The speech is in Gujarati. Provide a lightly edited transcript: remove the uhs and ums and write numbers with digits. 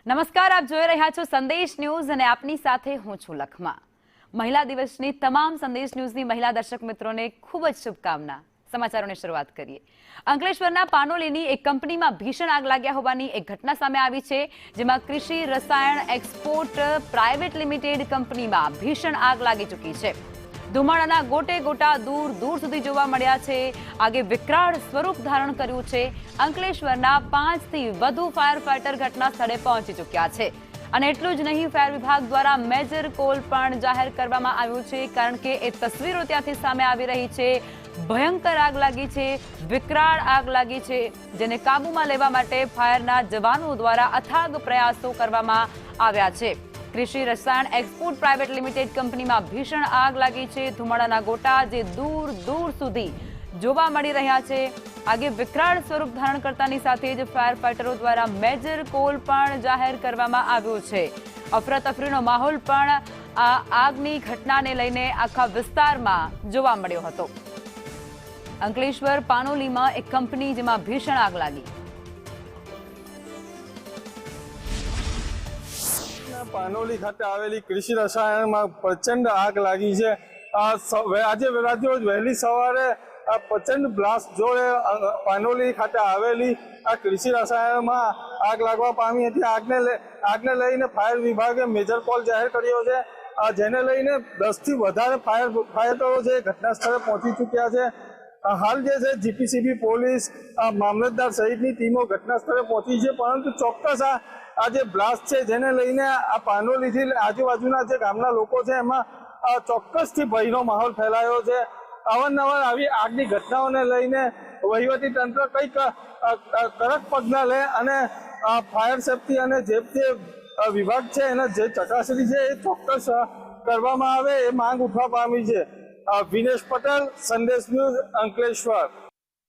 નમસ્કાર, આપ જોઈ રહ્યા છો સંદેશ ન્યૂઝ અને આપની સાથે હું છું લખમા। મહિલા દિવસની તમામ સંદેશ ન્યૂઝની મહિલા દર્શક મિત્રોને ખૂબ જ શુભકામના। સમાચારોની શરૂઆત કરીએ। અંકલેશ્વરના પાનોલીની એક કંપનીમાં ભીષણ આગ લાગ્યા હોવાની એક ઘટના સામે આવી છે, જેમાં કૃષિ રસાયણ એક્સપોર્ટ પ્રાઇવેટ લિમિટેડ કંપનીમાં ભીષણ આગ લાગી ચૂકી છે। ધુમાડાના ગોટે ગોટા દૂર દૂર સુધી જોવા મળ્યા છે। આગે વિકરાળ સ્વરૂપ ધારણ કર્યું છે। અંકલેશ્વરના 5 થી વધુ ફાયર ફાઇટર ઘટના સ્થળે પહોંચી ચૂક્યા છે અને એટલું જ નહીં, ફાયર વિભાગ દ્વારા મેજર કોલ પણ જાહેર કરવામાં આવ્યું છે, કારણ કે એ તસવીરો ત્યાંથી સામે આવી રહી છે। ભયંકર આગ લાગી છે, વિકરાળ આગ લાગી છે, જેને કાબૂમાં લેવા માટે ફાયરના જવાનો દ્વારા અથાગ પ્રયાસો કરવામાં આવ્યા છે। કૃષિ રસાયણ એક્સપોર્ટ પ્રાઇવેટ લિમિટેડ કંપનીમાં ભીષણ આગ લાગી છે। ધુમાડાના ગોટા જે દૂર દૂર સુધી જોવા મળી રહ્યા છે। આગે વિકરાળ સ્વરૂપ ધારણ કરતાની સાથે જ ફાયર ફાઇટરો દ્વારા મેજર કોલ પણ જાહેર કરવામાં આવ્યો છે। અફરાતફરીનો માહોલ પણ આ આગની ઘટનાને લઈને આખા વિસ્તારમાં જોવા મળ્યો હતો। અંકલેશ્વર પાનોલીમાં એક કંપની જેમાં ભીષણ આગ લાગી। પાનોલી ખાતે આવેલી કૃષિ રસાયણમાં પ્રચંડ આગ લાગી છે। આજે વહેલી સવારે આ પ્રચંડ બ્લાસ્ટ જોડે પાનોલી ખાતે આવેલી આ કૃષિ રસાયણમાં આગ લાગવા પામી હતી। આગને લઈને ફાયર વિભાગે મેજર કોલ જાહેર કર્યો છે, જેને લઈને 10 થી વધારે ફાયરો છે ઘટના સ્થળે પહોંચી ચૂક્યા છે। હાલ જે છે જીપીસીબી પોલીસ મામલતદાર સહિતની ટીમો ઘટના સ્થળે પહોંચી છે, પરંતુ ચોક્કસ આ જે બ્લાસ્ટ છે જેને લઈને આ પાનોલીથી આજુબાજુના જે ગામના લોકો છે એમાં ચોક્કસથી ભયનો માહોલ ફેલાયો છે। અવારનવાર આવી આગની ઘટનાઓને લઈને વહીવટી તંત્ર કંઈક કડક પગલાં લે અને ફાયર સેફ્ટી અને જે વિભાગ છે એને જે ચકાસણી છે એ ચોક્કસ કરવામાં આવે એ માંગ ઉઠવા પામી છે। વિનેશ પટેલ, સંદેશ ન્યૂઝ, અંકલેશ્વર।